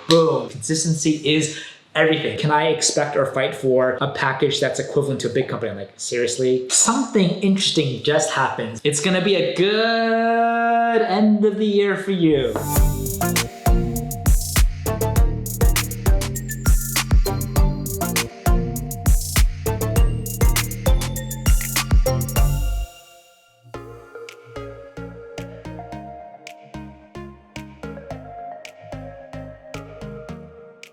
Boom. Consistency is everything. Can I expect or fight for a package that's equivalent to a big company? I'm like, seriously? Something interesting just happened. It's gonna be a good end of the year for you.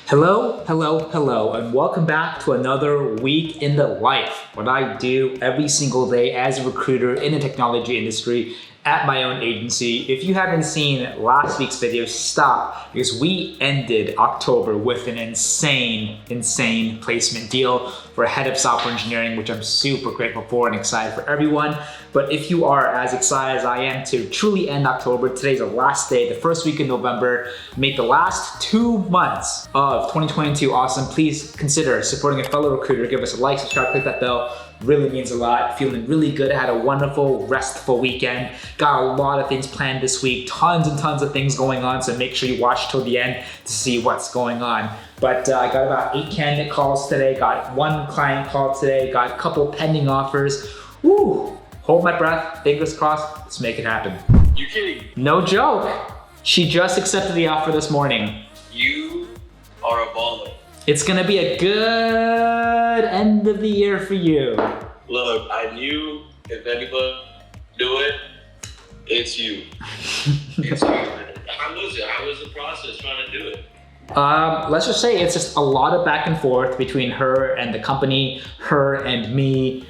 Hello, and welcome back to another week in the life. What I do every single day as a recruiter in the technology industry at my own agency. If you haven't seen last week's video, stop, because we ended October with an insane placement deal for a head of software engineering, which I'm super grateful for and excited for everyone. But if you are as excited as I am to truly end October, today's the last day, the first week in November, make the last 2 months of 2022 awesome. Please consider supporting a fellow recruiter. Give us a like, subscribe, click that bell. Really means a lot. Feeling really good. I had a wonderful, restful weekend. Got a lot of things planned this week. Tons and tons of things going on. So make sure you watch till the end to see what's going on. But I got about 8 candidate calls today. Got 1 client call today. Got a couple pending offers. Woo! Hold my breath. Fingers crossed. Let's make it happen. You kidding? No joke. She just accepted the offer this morning. You are a baller. It's gonna be a good end of the year for you. Look, I knew if anybody do it, it's you. It's you. How was it? How was the process trying to do it? Let's just say it's just a lot of back and forth between her and the company, her and me,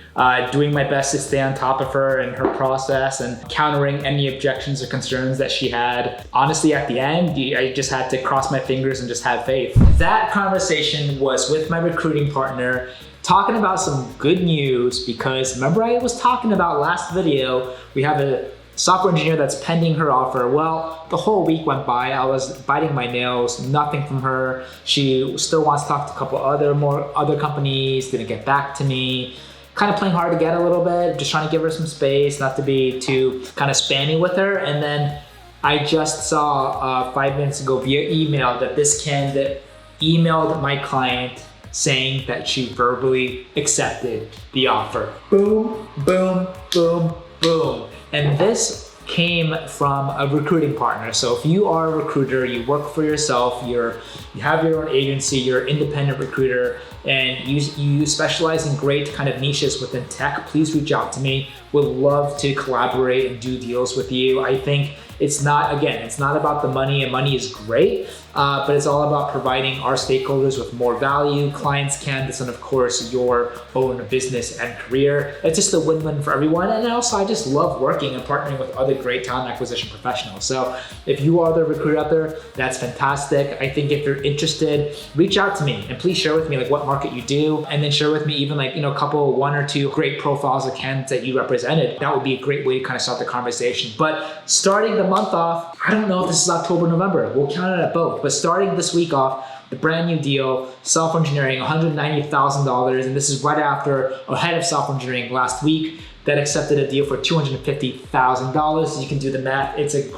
doing my best to stay on top of her and her process and countering any objections or concerns that she had. Honestly, at the end, I just had to cross my fingers and just have faith. That conversation was with my recruiting partner, talking about some good news, because remember I was talking about last video, we have a software engineer that's pending her offer. Well, the whole week went by. I was biting my nails, nothing from her. She still wants to talk to a couple other companies, didn't get back to me. Kind of playing hard to get a little bit, just trying to give her some space, not to be too kind of spammy with her. And then I just saw 5 minutes ago via email that this candidate emailed my client saying that she verbally accepted the offer. Boom, boom, boom, boom. And this came from a recruiting partner. So if you are a recruiter, you work for yourself, you have your own agency, you're an independent recruiter, and you specialize in great kind of niches within tech, please reach out to me. Would love to collaborate and do deals with you. I think it's not about the money, and money is great, but it's all about providing our stakeholders with more value, clients, candidates, and of course, your own business and career. It's just a win-win for everyone. And also, I just love working and partnering with other great talent acquisition professionals. So if you are the recruiter out there, that's fantastic. I think if you're interested, reach out to me and please share with me like what market you do, and then share with me even like, a couple, 1 or 2 great profiles of candidates that you represented. That would be a great way to kind of start the conversation. But starting the month off, I don't know if this is October, November, we'll count it at both, but starting this week off, the brand new deal, software engineering, $190,000, and this is right after a head of software engineering last week that accepted a deal for $250,000. You can do the math. It's a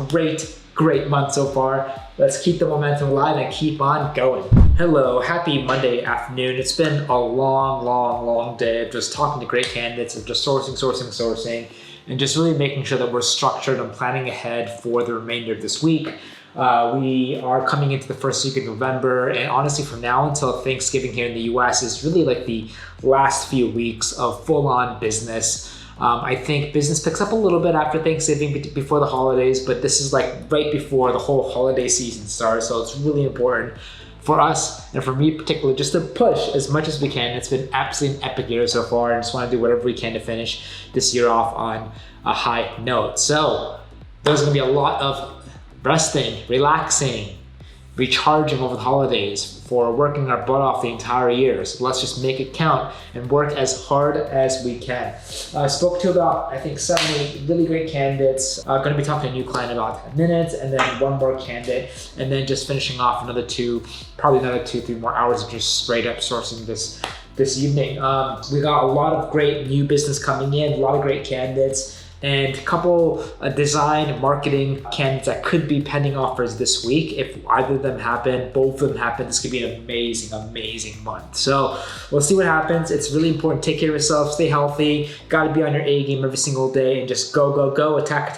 great month so far. Let's keep the momentum alive and keep on going. Hello, happy Monday afternoon. It's been a long day of just talking to great candidates and just sourcing, and just really making sure that we're structured and planning ahead for the remainder of this week. We are coming into the first week of November, and honestly from now until Thanksgiving here in the US is really like the last few weeks of full-on business. I think business picks up a little bit after Thanksgiving before the holidays, but this is like right before the whole holiday season starts, so it's really important for us, and for me particularly, just to push as much as we can. It's been absolutely an epic year so far, and just want to do whatever we can to finish this year off on a high note. So there's going to be a lot of resting, relaxing, recharging over the holidays for working our butt off the entire year. So let's just make it count and work as hard as we can. I spoke to about, I think, 7-8 really great candidates. Going to be talking to a new client in about 10 minutes, and then 1 more candidate, and then just finishing off another 2-3 more hours of just straight up sourcing this evening. We got a lot of great new business coming in, a lot of great candidates. and a couple design marketing candidates that could be pending offers this week. If either of them happen, both of them happen, this could be an amazing month. So we'll see what happens. It's really important. Take care of yourself, stay healthy, got to be on your A game every single day, and just go, attack,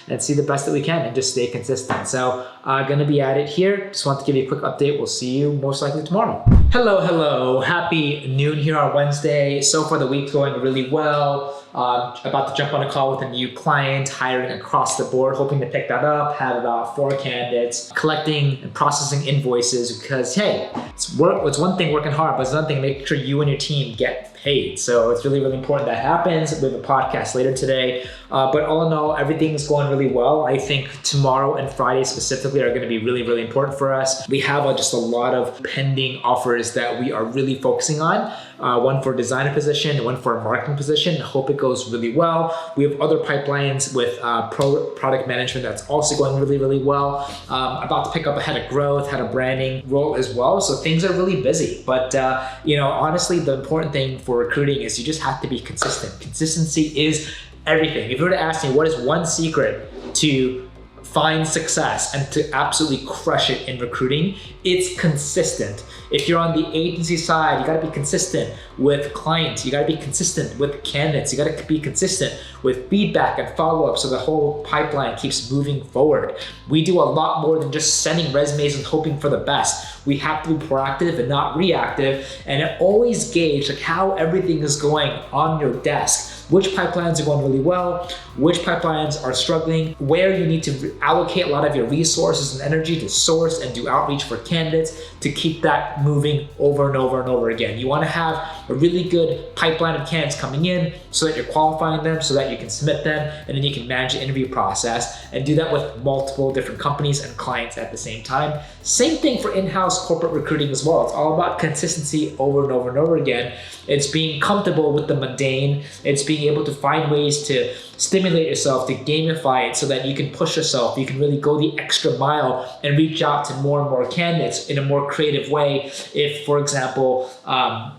and see the best that we can and just stay consistent. So gonna be at it here. Just want to give you a quick update. We'll see you most likely tomorrow. Hello. Happy noon here on Wednesday. So far the week's going really well. About to jump on a call with a new client, hiring across the board, hoping to pick that up, have about 4 candidates, collecting and processing invoices because, hey, it's one thing working hard, but it's another thing making sure you and your team get paid. So it's really important that happens. We have a podcast later today. But all in all, everything's going really well. I think tomorrow and Friday specifically are going to be really important for us. We have just a lot of pending offers that we are really focusing on. One for a designer position, one for a marketing position. Hope it goes really well. We have other pipelines with product management that's also going really well. About to pick up a head of growth, head of branding role as well. So things are really busy. But honestly, the important thing for recruiting is you just have to be consistent. Consistency is everything. If you were to ask me what is one secret to find success and to absolutely crush it in recruiting, it's consistent. If you're on the agency side, you gotta be consistent with clients. You gotta be consistent with candidates. You gotta be consistent with feedback and follow-up so the whole pipeline keeps moving forward. We do a lot more than just sending resumes and hoping for the best. We have to be proactive and not reactive, and always gauge how everything is going on your desk. Which pipelines are going really well, which pipelines are struggling, where you need to allocate a lot of your resources and energy to source and do outreach for candidates to keep that moving over and over again. You want to have a really good pipeline of candidates coming in so that you're qualifying them, so that you can submit them, and then you can manage the interview process and do that with multiple different companies and clients at the same time. Same thing for in-house corporate recruiting as well. It's all about consistency over and over again. It's being comfortable with the mundane. It's being able to find ways to stimulate yourself, to gamify it so that you can push yourself. You can really go the extra mile and reach out to more and more candidates in a more creative way. If, for example,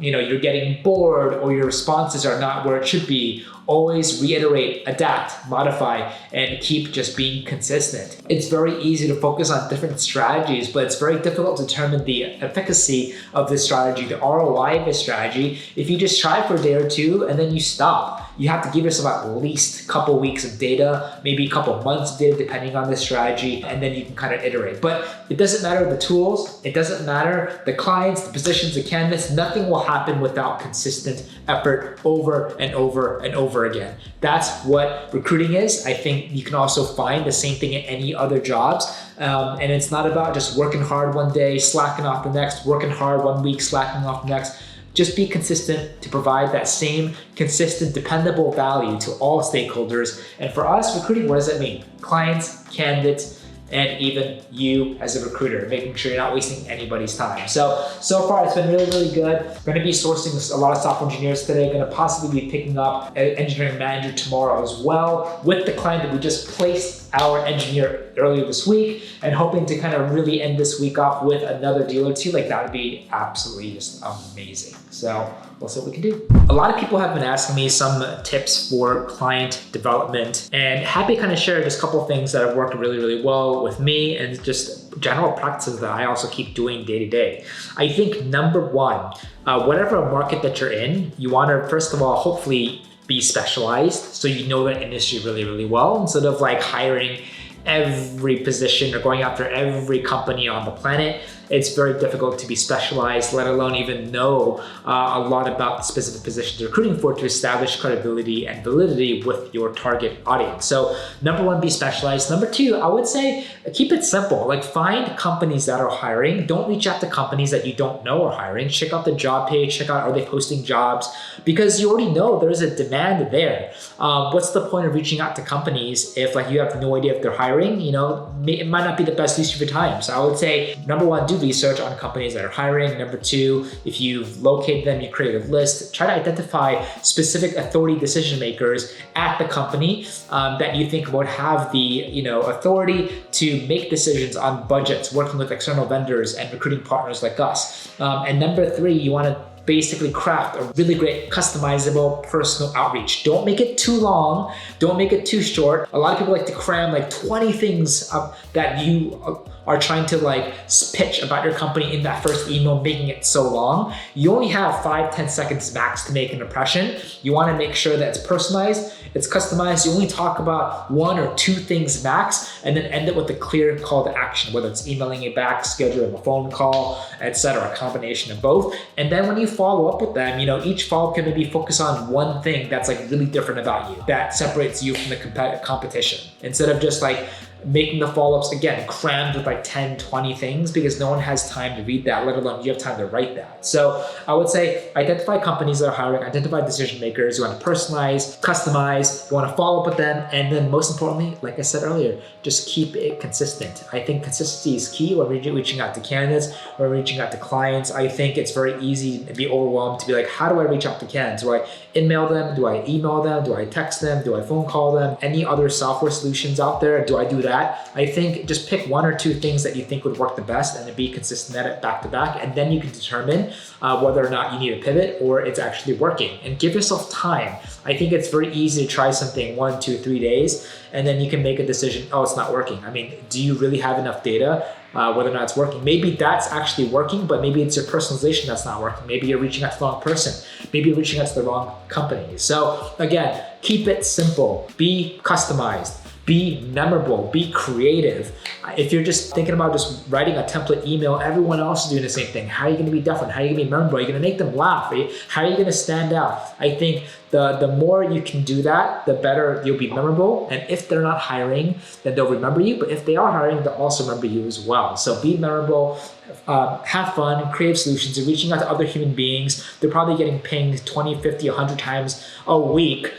you're getting bored or your responses are not where it should be, always reiterate, adapt, modify, and keep just being consistent. It's very easy to focus on different strategies, but it's very difficult to determine the efficacy of this strategy, the ROI of this strategy, if you just try for a day or two and then you stop. You have to give yourself at least a couple weeks of data, maybe a couple months of data, depending on the strategy, and then you can kind of iterate. But it doesn't matter the tools, it doesn't matter the clients, the positions, the candidates, nothing will happen without consistent effort over and over again. That's what recruiting is. I think you can also find the same thing in any other jobs. And it's not about just working hard one day, slacking off the next, working hard one week, slacking off the next. Just be consistent to provide that same consistent, dependable value to all stakeholders. And for us, recruiting, what does that mean? Clients, candidates, and even you as a recruiter, making sure you're not wasting anybody's time. So far it's been really good. Going to be sourcing a lot of software engineers today. Going to possibly be picking up an engineering manager tomorrow as well with the client that we just placed our engineer earlier this week, and hoping to kind of really end this week off with another deal or two. Like that would be absolutely just amazing. So we'll see what we can do. A lot of people have been asking me some tips for client development, and happy to kind of share just a couple of things that have worked really well with me and just general practices that I also keep doing day to day. I think number one, whatever market that you're in, you want to first of all hopefully be specialized so you know that industry really well, instead of like hiring every position or going after every company on the planet. It's very difficult to be specialized, let alone even know a lot about the specific positions you're recruiting for to establish credibility and validity with your target audience. So number one, be specialized. Number two, I would say keep it simple. Like find companies that are hiring. Don't reach out to companies that you don't know are hiring. Check out the job page, check out are they posting jobs, because you already know there's a demand there. What's the point of reaching out to companies if like you have no idea if they're hiring? It might not be the best use of your time. So I would say number one, do research on companies that are hiring. Number two, if you've located them, you create a list, try to identify specific authority decision makers at the company that you think would have the authority to make decisions on budgets, working with external vendors and recruiting partners like us. And number three, you want to basically craft a really great customizable personal outreach. Don't make it too long. Don't make it too short. A lot of people like to cram like 20 things that you are trying to like pitch about your company in that first email, making it so long. You only have 5-10 seconds max to make an impression. You want to make sure that it's personalized, it's customized. You only talk about 1 or 2 things max, and then end it with a clear call to action, whether it's emailing it back, scheduling a phone call, etc., a combination of both. And then when you follow up with them, each follow-up can maybe focus on one thing that's like really different about you, that separates you from the competition, instead of just like making the follow-ups, again, crammed with like 10, 20 things, because no one has time to read that, let alone you have time to write that. So I would say identify companies that are hiring, identify decision makers. You want to personalize, customize, you want to follow up with them, and then most importantly, like I said earlier, just keep it consistent. I think consistency is key when we're reaching out to candidates, when we're reaching out to clients. I think it's very easy to be overwhelmed, to be like, how do I reach out to candidates? Do I email them? Do I email them? Do I text them? Do I phone call them? Any other software solutions out there? Do I do that? I think just pick 1 or 2 things that you think would work the best, and then be consistent at it back to back, and then you can determine whether or not you need a pivot or it's actually working. And give yourself time. I think it's very easy to try something 1, 2, 3 days, and then you can make a decision, oh, it's not working. I mean, do you really have enough data whether or not it's working? Maybe that's actually working, but maybe it's your personalization that's not working. Maybe you're reaching out to the wrong person. Maybe you're reaching out to the wrong company. So again, keep it simple. Be customized. Be memorable, be creative. If you're just thinking about just writing a template email, everyone else is doing the same thing. How are you gonna be different? How are you gonna be memorable? Are you gonna make them laugh? How are you gonna stand out? I think the more you can do that, the better you'll be memorable. And if they're not hiring, then they'll remember you. But if they are hiring, they'll also remember you as well. So be memorable, have fun, creative solutions. You're reaching out to other human beings. They're probably getting pinged 20, 50, 100 times a week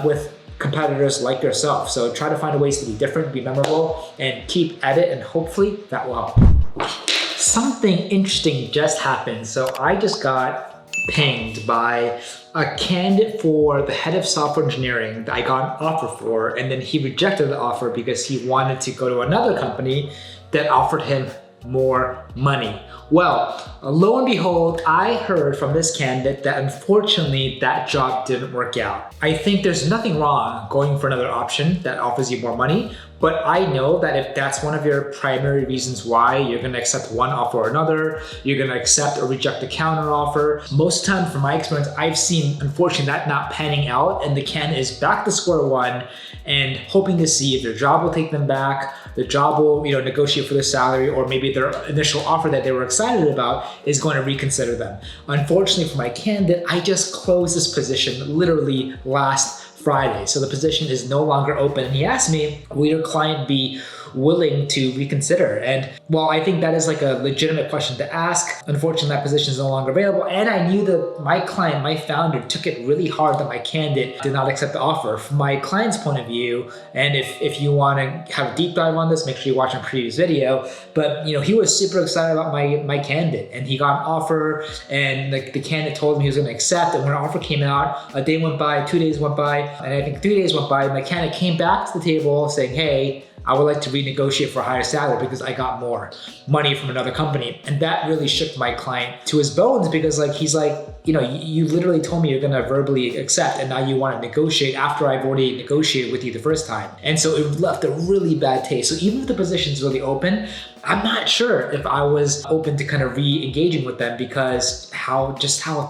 with competitors like yourself. So try to find ways to be different, be memorable, and keep at it, and hopefully that will help. Something interesting just happened. So I just got pinged by a candidate for the head of software engineering that I got an offer for, and then he rejected the offer because he wanted to go to another company that offered him more money. Well, lo and behold, I heard from this candidate that unfortunately that job didn't work out. I think there's nothing wrong going for another option that offers you more money, but I know that if that's one of your primary reasons why you're gonna accept one offer or another, you're gonna accept or reject a counter offer. Most times from my experience, I've seen, unfortunately, that not panning out, and the candidate is back to square one and hoping to see if their job will take them back, the job will negotiate for their salary, or maybe their initial offer that they were excited about is going to reconsider them. Unfortunately for my candidate, I just closed this position literally last Friday. So the position is no longer open. And he asked me, will your client be willing to reconsider? And while I think that is like a legitimate question to ask, unfortunately that position is no longer available. And I knew that my client, my founder, took it really hard that my candidate did not accept the offer. From my client's point of view, and if you want to have a deep dive on this, make sure you watch my previous video. But he was super excited about my candidate, and he got an offer, and the candidate told him he was going to accept. And when our offer came out, a day went by, 2 days went by, and I think 3 days went by, and my candidate came back to the table saying, hey, I would like to renegotiate for a higher salary because I got more money from another company. And that really shook my client to his bones, because he's like, you literally told me you're gonna verbally accept, and now you want to negotiate after I've already negotiated with you the first time. And so it left a really bad taste. So even if the position's really open, I'm not sure if I was open to kind of re-engaging with them, because how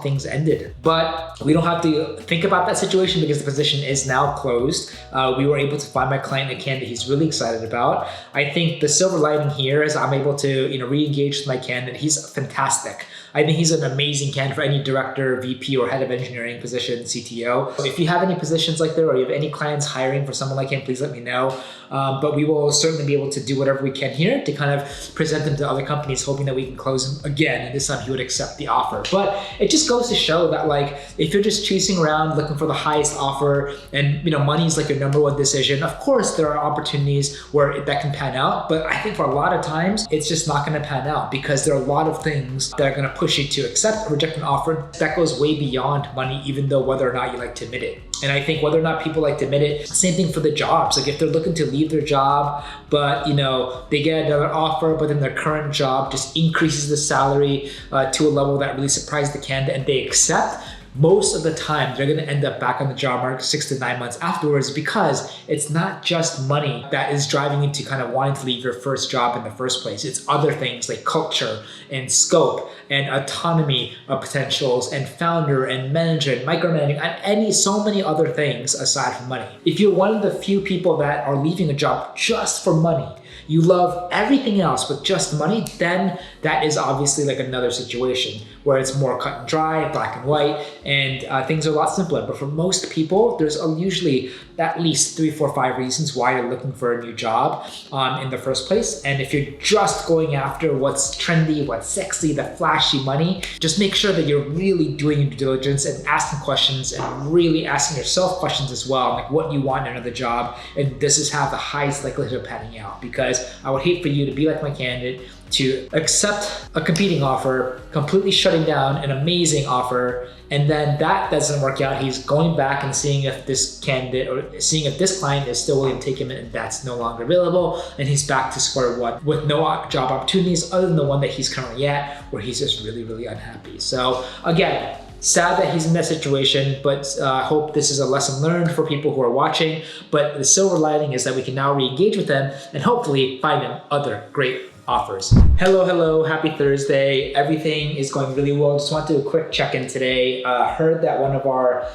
things ended. But we don't have to think about that situation because the position is now closed. We were able to find my client a candidate he's really excited about. I think the silver lining here is I'm able to re-engage with my candidate. He's fantastic. I think he's an amazing candidate for any director, VP, or head of engineering position, CTO. So if you have any positions like that, or you have any clients hiring for someone like him, please let me know. But we will certainly be able to do whatever we can here to kind of present them to other companies, hoping that we can close him again, and this time he would accept the offer. But it just goes to show that if you're just chasing around looking for the highest offer, and money is like your number one decision, of course there are opportunities where that can pan out. But I think for a lot of times it's just not going to pan out, because there are a lot of things that are going to push you to accept or reject an offer that goes way beyond money, even though whether or not you like to admit it. And I think whether or not people like to admit it, same thing for the jobs. Like if they're looking to leave their job, but they get another offer, but then their current job just increases the salary to a level that really surprised the candidate and they accept, most of the time they're going to end up back on the job market 6 to 9 months afterwards, because it's not just money that is driving you to kind of wanting to leave your first job in the first place. It's other things like culture and scope and autonomy of potentials and founder and manager and micromanaging and so many other things aside from money. If you're one of the few people that are leaving a job just for money, you love everything else but just money, then that is obviously like another situation where it's more cut and dry, black and white, and things are a lot simpler. But for most people, there's usually at least 3, 4, 5 reasons why you're looking for a new job in the first place. And if you're just going after what's trendy, what's sexy, the flashy money, just make sure that you're really doing your due diligence and asking questions and really asking yourself questions as well, like what you want in another job. And this is how the highest likelihood of panning out, because I would hate for you to be like my candidate, to accept a competing offer, completely shutting down an amazing offer, and then that doesn't work out. He's going back and seeing if this candidate or seeing if this client is still willing to take him, and that's no longer available, and he's back to square one with no job opportunities other than the one that he's currently at, where he's just really, really unhappy. So again, sad that he's in that situation, but I hope this is a lesson learned for people who are watching. But the silver lining is that we can now re-engage with them and hopefully find them other great offers. Hello, happy Thursday. Everything is going really well. Just want to do a quick check-in today. Heard that one of our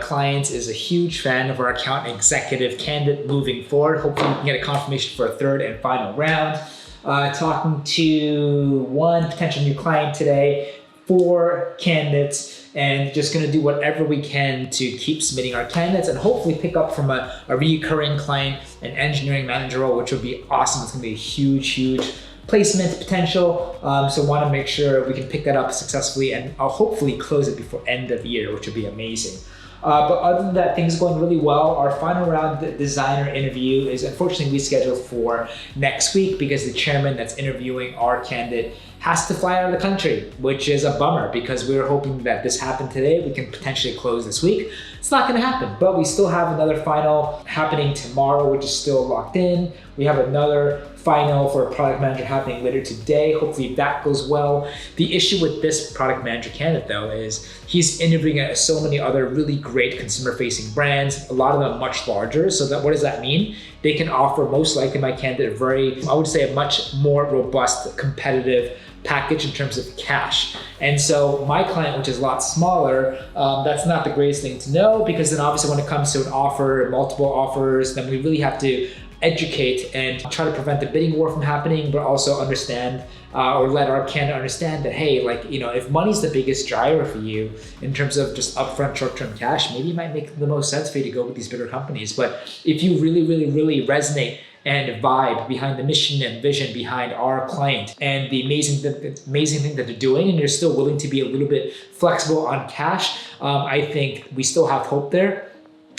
clients is a huge fan of our account executive candidate moving forward. Hopefully we can get a confirmation for a third and final round. Talking to one potential new client today, 4 candidates, and just gonna do whatever we can to keep submitting our candidates and hopefully pick up from a recurring client, an engineering manager role, which would be awesome. It's gonna be a huge placement potential. So want to make sure we can pick that up successfully, and I'll hopefully close it before end of year, which would be amazing. But other than that, things are going really well. Our final round designer interview is unfortunately rescheduled for next week because the chairman that's interviewing our candidate has to fly out of the country, which is a bummer because we were hoping that this happened today. We can potentially close this week. It's not gonna happen, but we still have another final happening tomorrow, which is still locked in. We have another final for a product manager happening later today. Hopefully that goes well. The issue with this product manager candidate though is he's interviewing at so many other really great consumer facing brands, a lot of them much larger. So that, what does that mean? They can offer most likely my candidate I would say a much more robust competitive package in terms of cash. And so my client, which is a lot smaller, that's not the greatest thing to know, because then obviously when it comes to an offer, multiple offers, then we really have to educate and try to prevent the bidding war from happening, but also understand or let our candidate understand that, hey, if money's the biggest driver for you in terms of just upfront short-term cash, maybe it might make the most sense for you to go with these bigger companies. But if you really resonate and vibe behind the mission and vision behind our client and the amazing thing that they're doing, and you're still willing to be a little bit flexible on cash, I think we still have hope there.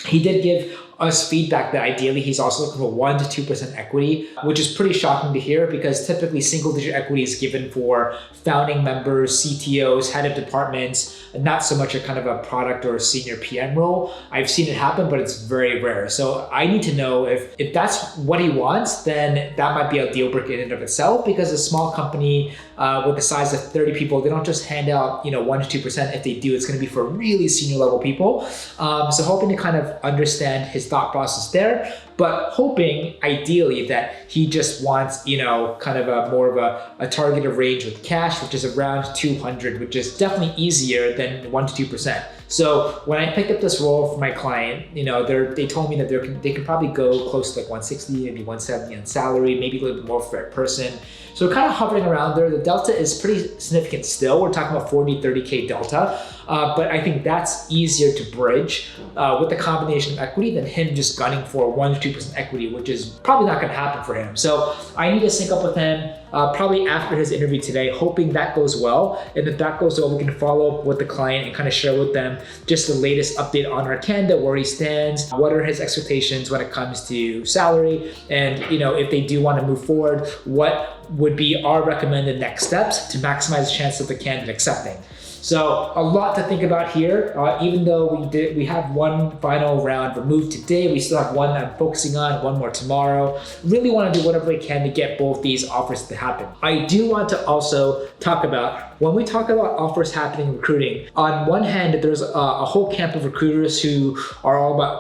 He did give us feedback that ideally he's also looking for 1 to 2% equity, which is pretty shocking to hear because typically single-digit equity is given for founding members, CTOs, head of departments, and not so much a kind of a product or a senior PM role. I've seen it happen, but it's very rare. So I need to know if that's what he wants, then that might be a deal breaker in and of itself, because a small company with the size of 30 people, they don't just hand out 1 to 2%. If they do, it's going to be for really senior level people. So hoping to kind of understand his thought process there, but hoping ideally that he just wants, kind of a more of a targeted range with cash, which is around 200, which is definitely easier than 1 to 2%. So when I picked up this role for my client, they told me that they can probably go close to like 160, maybe 170 on salary, maybe a little bit more for a person. So kind of hovering around there. The delta is pretty significant still. We're talking about 40, 30K delta. But I think that's easier to bridge with the combination of equity than him just gunning for 1 to 2% equity, which is probably not going to happen for him. So I need to sync up with him probably after his interview today, hoping that goes well. And if that goes well, we can follow up with the client and kind of share with them just the latest update on our candidate, where he stands, what are his expectations when it comes to salary, and if they do want to move forward, what would be our recommended next steps to maximize the chance of the candidate accepting. So a lot to think about here. Even though we have one final round removed today, we still have one that I'm focusing on, one more tomorrow. Really want to do whatever we can to get both these offers to happen. I do want to also talk about, when we talk about offers happening in recruiting, on one hand, there's a whole camp of recruiters who are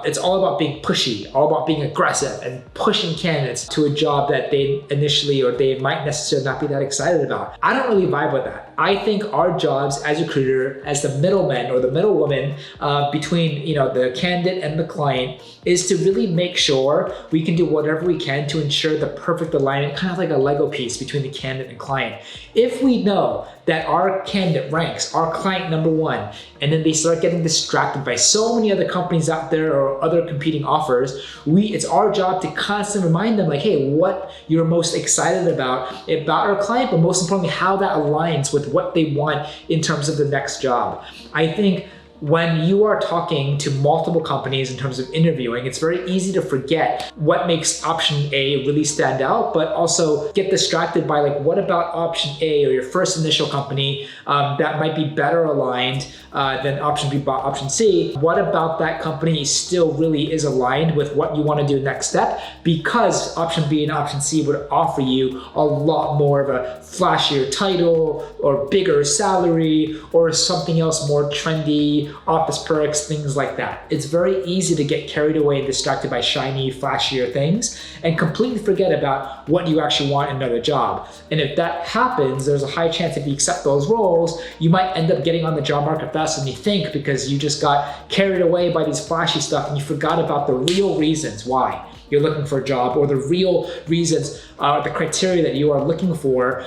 it's all about being pushy, all about being aggressive and pushing candidates to a job that they initially, or they might necessarily not be that excited about. I don't really vibe with that. I think our jobs as a recruiter, as the middleman or the middlewoman between the candidate and the client, is to really make sure we can do whatever we can to ensure the perfect alignment, kind of like a Lego piece between the candidate and client. If we know that our candidate ranks our client number one, and then they start getting distracted by so many other companies out there or other competing offers, it's our job to constantly remind them, like, hey, what you're most excited about our client, but most importantly, how that aligns with what they want in terms of the next job. I think when you are talking to multiple companies in terms of interviewing, it's very easy to forget what makes option A really stand out, but also get distracted by, like, what about option A or your first initial company that might be better aligned than option B, option C? What about that company still really is aligned with what you want to do next step? Because option B and option C would offer you a lot more of a flashier title or bigger salary or something else more trendy, office perks, things like that. It's very easy to get carried away and distracted by shiny, flashier things and completely forget about what you actually want in another job. And if that happens, there's a high chance if you accept those roles, you might end up getting on the job market faster than you think, because you just got carried away by these flashy stuff and you forgot about the real reasons why you're looking for a job, or the real reasons, the criteria that you are looking for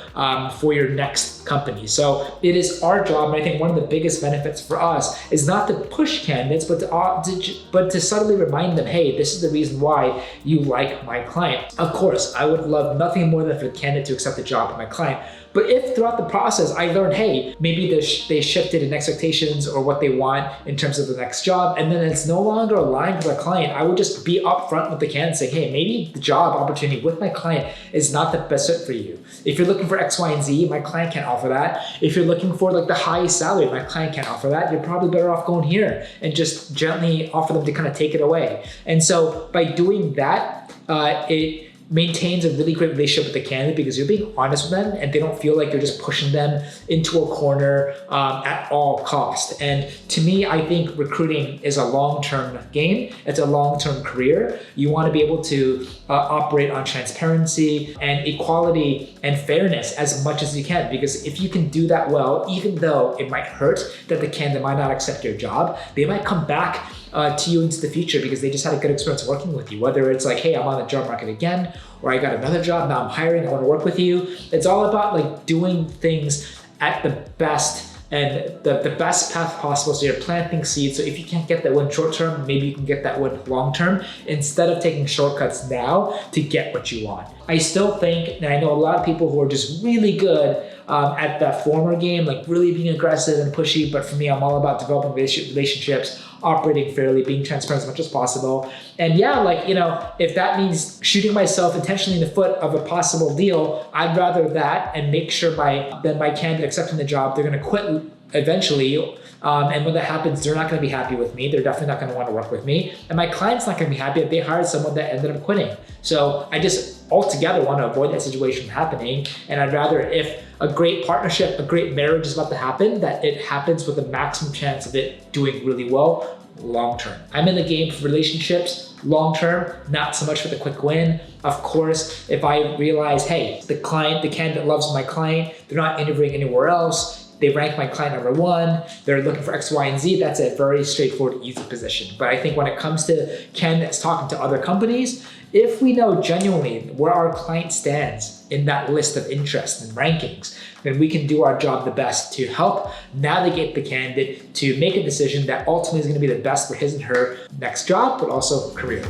your next company. So it is our job, and I think one of the biggest benefits for us is not to push candidates, but to subtly remind them, hey, this is the reason why you like my client. Of course, I would love nothing more than for the candidate to accept the job of my client. But if throughout the process I learned, hey, maybe they shifted in expectations or what they want in terms of the next job, and then it's no longer aligned with our client, I would just be upfront with the candidate saying, hey, maybe the job opportunity with my client is not the best fit for you. If you're looking for X, Y, and Z, my client can't offer that. If you're looking for like the highest salary, my client can't offer that. You're probably better off going here, and just gently offer them to kind of take it away. And so by doing that, it maintains a really great relationship with the candidate, because you're being honest with them and they don't feel like you're just pushing them into a corner at all cost. And to me, I think recruiting is a long-term game. It's a long-term career. You want to be able to operate on transparency and equality and fairness as much as you can, because if you can do that well, even though it might hurt that the candidate might not accept your job, they might come back to you into the future because they just had a good experience working with you. Whether it's like, hey, I'm on the job market again, or I got another job, now I'm hiring, I want to work with you. It's all about like doing things at the best and the best path possible, so you're planting seeds. So if you can't get that win short term, maybe you can get that win long term, instead of taking shortcuts now to get what you want. I still think, and I know a lot of people who are just really good at that former game, like really being aggressive and pushy, but for me, I'm all about developing relationships, operating fairly, being transparent as much as possible. And yeah, like, you know, if that means shooting myself intentionally in the foot of a possible deal, I'd rather that and make sure my candidate accepting the job, they're gonna quit eventually. And when that happens, they're not gonna be happy with me. They're definitely not gonna wanna work with me. And my client's not gonna be happy if they hired someone that ended up quitting. So I just altogether wanna avoid that situation from happening. And I'd rather, if a great partnership, a great marriage is about to happen, that it happens with a maximum chance of it doing really well long term. I'm in the game for relationships long term, not so much for the quick win. Of course, if I realize, hey, the candidate loves my client, they're not interviewing anywhere else, they rank my client number one, they're looking for X, Y, and Z, that's a very straightforward, easy position. But I think when it comes to candidates talking to other companies, if we know genuinely where our client stands in that list of interests and rankings, then we can do our job the best to help navigate the candidate to make a decision that ultimately is going to be the best for his and her next job, but also career.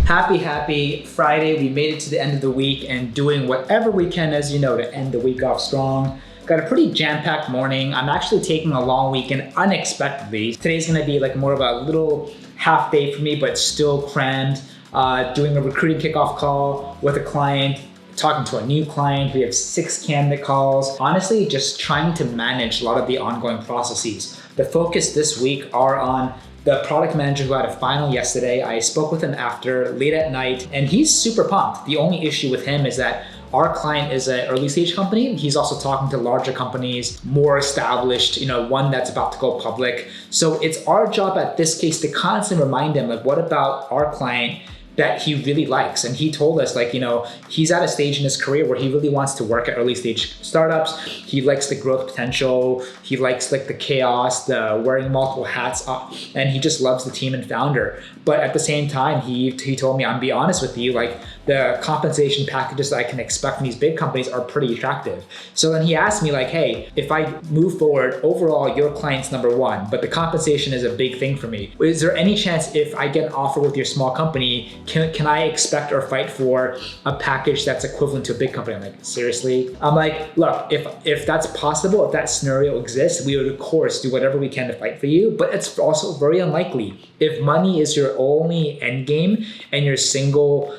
Happy Friday. We made it to the end of the week and doing whatever we can, as you know, to end the week off strong. Got a pretty jam-packed morning. I'm actually taking a long weekend unexpectedly. Today's gonna be like more of a little half day for me, but still crammed. Doing a recruiting kickoff call with a client talking to a new client. We have 6 candidate calls. Honestly, just trying to manage a lot of the ongoing processes. The focus this week are on the product manager who had a final yesterday. I spoke with him after late at night, and he's super pumped. The only issue with him is that our client is an early stage company. He's also talking to larger companies, more established, one that's about to go public. So it's our job at this case to constantly remind him, like, what about our client that he really likes? And he told us, he's at a stage in his career where he really wants to work at early stage startups. He likes the growth potential. He likes the chaos, the wearing multiple hats, and he just loves the team and founder. But at the same time, he told me, I'm be honest with you, the compensation packages that I can expect from these big companies are pretty attractive. So then he asked me hey, if I move forward, overall, your client's number one, but the compensation is a big thing for me. Is there any chance if I get an offer with your small company, can I expect or fight for a package that's equivalent to a big company? I'm like, seriously? I'm like, look, if that's possible, if that scenario exists, we would of course do whatever we can to fight for you, but it's also very unlikely. If money is your only end game and your single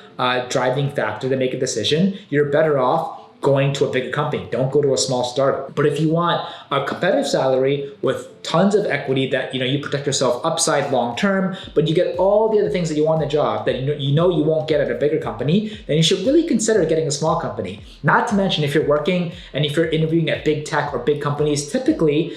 driving factor to make a decision, you're better off going to a bigger company. Don't go to a small startup. But if you want a competitive salary with tons of equity that you protect yourself upside long term, but you get all the other things that you want in the job that you won't get at a bigger company, then you should really consider getting a small company. Not to mention if you're working and if you're interviewing at big tech or big companies, typically,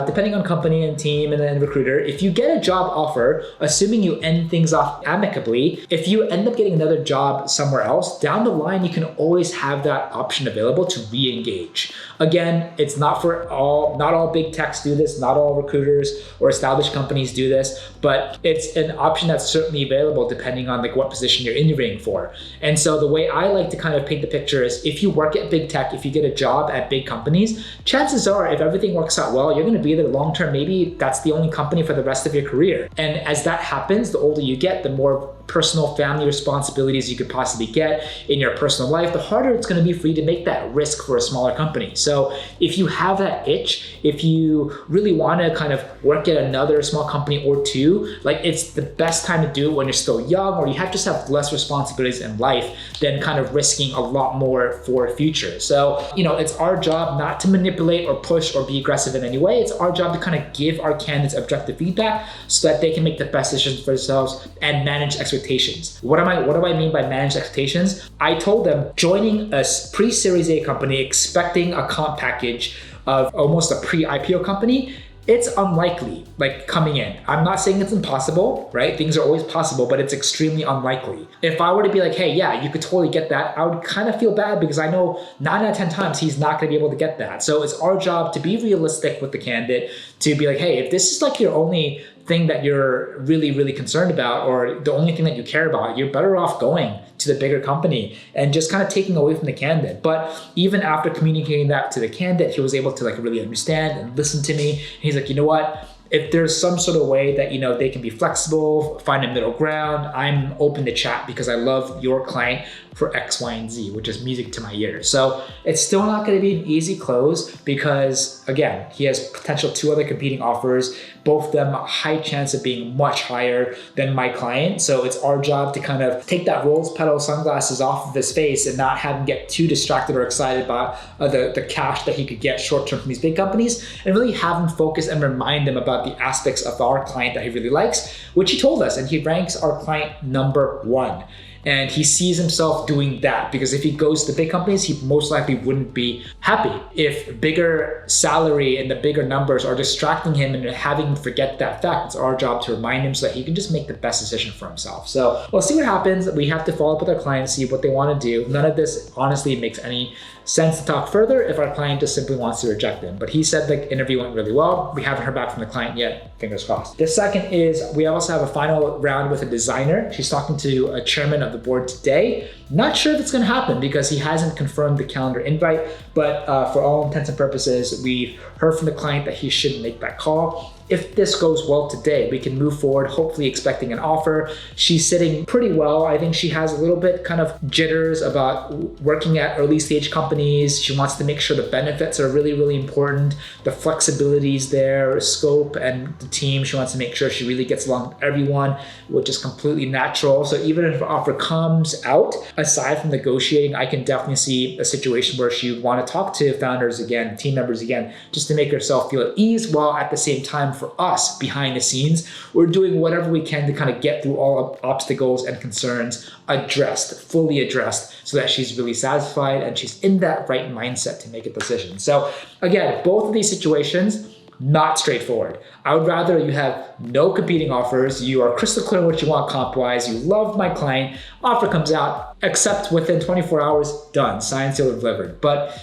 depending on company and team and then recruiter, if you get a job offer, assuming you end things off amicably, if you end up getting another job somewhere else, down the line, you can always have that option available to re-engage. Again, it's not all big techs do this, not all recruiters or established companies do this, but it's an option that's certainly available depending on what position you're interviewing for. And so the way I like to kind of paint the picture is if you work at big tech, if you get a job at big companies, chances are if everything works out well, you're going to be there long term. Maybe that's the only company for the rest of your career. And as that happens, the older you get, the more personal family responsibilities you could possibly get in your personal life, the harder it's going to be for you to make that risk for a smaller company. So if you have that itch, if you really want to kind of work at another small company or two, it's the best time to do it when you're still young or you just have less responsibilities in life than kind of risking a lot more for future. So, it's our job not to manipulate or push or be aggressive in any way. It's our job to kind of give our candidates objective feedback so that they can make the best decisions for themselves and manage expectations. What do I mean by manage expectations? I told them joining a pre-Series A company expecting a comp package of almost a pre-IPO company, it's unlikely, coming in. I'm not saying it's impossible, right? Things are always possible, but it's extremely unlikely. If I were to be hey, yeah, you could totally get that, I would kind of feel bad because I know 9 out of 10 times he's not gonna be able to get that. So it's our job to be realistic with the candidate, to be hey, if this is your only thing that you're really, really concerned about or the only thing that you care about, you're better off going to the bigger company and just kind of taking away from the candidate. But even after communicating that to the candidate, he was able to really understand and listen to me. And he's like, you know what? If there's some sort of way that, they can be flexible, find a middle ground, I'm open to chat because I love your client for X, Y, and Z, which is music to my ears. So it's still not going to be an easy close because, again, he has potential 2 other competing offers, both of them a high chance of being much higher than my client. So it's our job to kind of take that rose-petal sunglasses off of his face and not have him get too distracted or excited by the cash that he could get short-term from these big companies and really have him focus and remind him about the aspects of our client that he really likes, which he told us, and he ranks our client number 1. And he sees himself doing that because if he goes to big companies, he most likely wouldn't be happy. If bigger salary and the bigger numbers are distracting him and having him forget that fact, it's our job to remind him so that he can just make the best decision for himself. So we'll see what happens. We have to follow up with our clients, see what they want to do. None of this honestly makes any sense to talk further if our client just simply wants to reject him. But he said the interview went really well. We haven't heard back from the client yet. Fingers crossed. The second is we also have a final round with a designer. She's talking to a chairman of the board today. Not sure if it's going to happen because he hasn't confirmed the calendar invite, but for all intents and purposes, we've heard from the client that he should make that call. if this goes well today, we can move forward, hopefully expecting an offer. She's sitting pretty well. I think she has a little bit kind of jitters about working at early stage companies. She wants to make sure the benefits are really, really important. The flexibility is there, scope and the team. She wants to make sure she really gets along with everyone, which is completely natural. So even if an offer comes out, aside from negotiating, I can definitely see a situation where she would want to talk to founders again, team members again, just to make herself feel at ease, while at the same time for us behind the scenes, we're doing whatever we can to kind of get through all obstacles and concerns fully addressed, so that she's really satisfied and she's in that right mindset to make a decision. So again, both of these situations, not straightforward. I would rather you have no competing offers, you are crystal clear what you want comp-wise, you love my client, offer comes out, accept within 24 hours, done, signed, sealed, delivered. But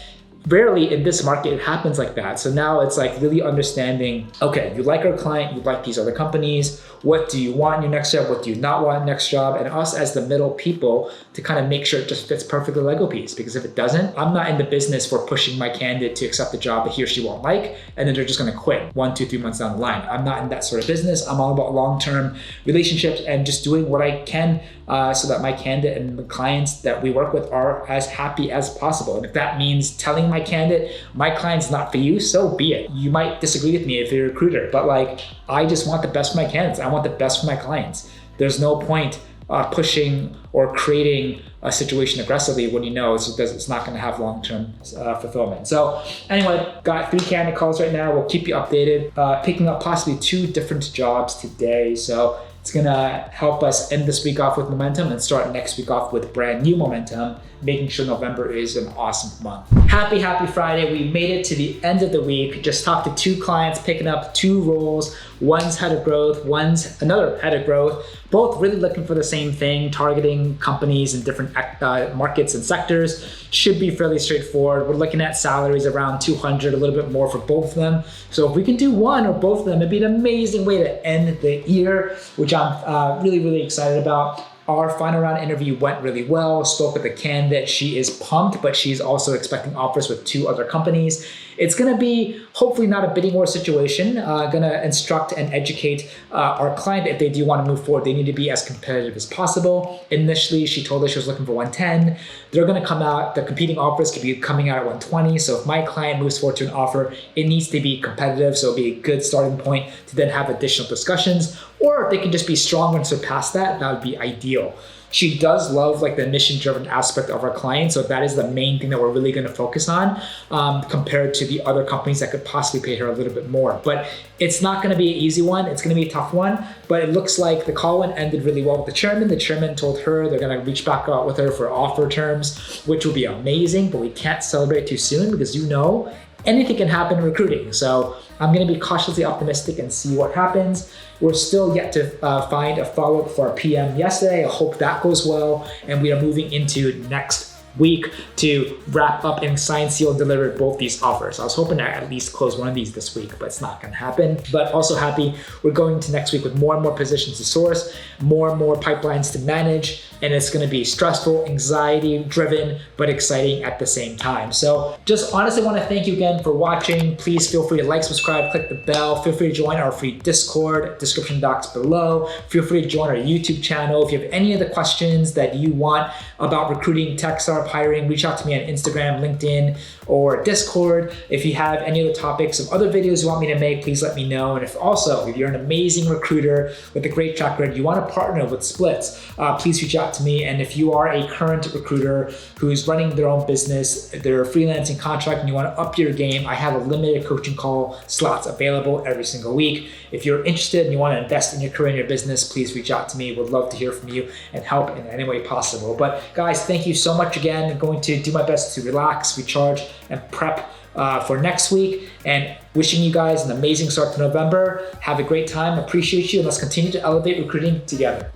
rarely in this market it happens like that. So now it's like really understanding, okay, you like our client, you like these other companies, what do you want in your next job, what do you not want in your next job, and us as the middle people to kind of make sure it just fits perfectly Lego piece. Because if it doesn't, I'm not in the business for pushing my candidate to accept a job that he or she won't like, and then they're just gonna quit 1, 2, 3 months down the line. I'm not in that sort of business. I'm all about long-term relationships and just doing what I can so that my candidate and the clients that we work with are as happy as possible. And if that means telling my candidate, my client's not for you, so be it. You might disagree with me if you're a recruiter, but like, I just want the best for my candidates. I want the best for my clients. There's no point pushing or creating a situation aggressively when you know it's not going to have long-term fulfillment. So anyway, got 3 candidate calls right now. We'll keep you updated. Picking up possibly 2 different jobs today. So it's going to help us end this week off with momentum and start next week off with brand new momentum, making sure November is an awesome month. Happy Friday. We made it to the end of the week. Just talked to 2 clients, picking up 2 roles. One's head of growth, one's another head of growth. Both really looking for the same thing, targeting companies in different markets and sectors. Should be fairly straightforward. We're looking at salaries around 200, a little bit more for both of them. So if we can do one or both of them, it'd be an amazing way to end the year, which I'm really, really excited about. Our final round interview went really well. Spoke with the candidate. She is pumped, but she's also expecting offers with 2 other companies. It's going to be hopefully not a bidding war situation. Going to instruct and educate our client that if they do want to move forward, they need to be as competitive as possible. Initially, she told us she was looking for 110. They're going to come out, the competing offers could be coming out at 120. So if my client moves forward to an offer, it needs to be competitive. So it'll be a good starting point to then have additional discussions. Or if they can just be stronger and surpass that, that would be ideal. She does love like the mission-driven aspect of our client, so that is the main thing that we're really going to focus on compared to the other companies that could possibly pay her a little bit more. But it's not going to be an easy one. It's going to be a tough one, but it looks like the call ended really well with the chairman. The chairman told her they're going to reach back out with her for offer terms, which will be amazing, but we can't celebrate too soon because anything can happen in recruiting. So I'm going to be cautiously optimistic and see what happens. We're still yet to find a follow-up for our PM yesterday. I hope that goes well. And we are moving into next week to wrap up and sign, seal, and deliver both these offers. I was hoping to at least close one of these this week, but it's not going to happen. But also happy we're going to next week with more and more positions to source, more and more pipelines to manage, and it's going to be stressful, anxiety-driven, but exciting at the same time. So just honestly want to thank you again for watching. Please feel free to like, subscribe, click the bell. Feel free to join our free Discord, description box below. Feel free to join our YouTube channel. If you have any other questions that you want about recruiting, tech startup hiring, reach out to me on Instagram, LinkedIn, or Discord. If you have any other topics of other videos you want me to make, please let me know. And if you're an amazing recruiter with a great track record, you want to partner with Splits, please reach out to me. And if you are a current recruiter who's running their own business, their freelancing contract, and you want to up your game, I have a limited coaching call slots available every single week. If you're interested and you want to invest in your career and your business, please reach out to me. Would love to hear from you and help in any way possible. But guys, thank you so much again. I'm going to do my best to relax, recharge, and prep for next week. And wishing you guys an amazing start to November. Have a great time. Appreciate you. And let's continue to elevate recruiting together.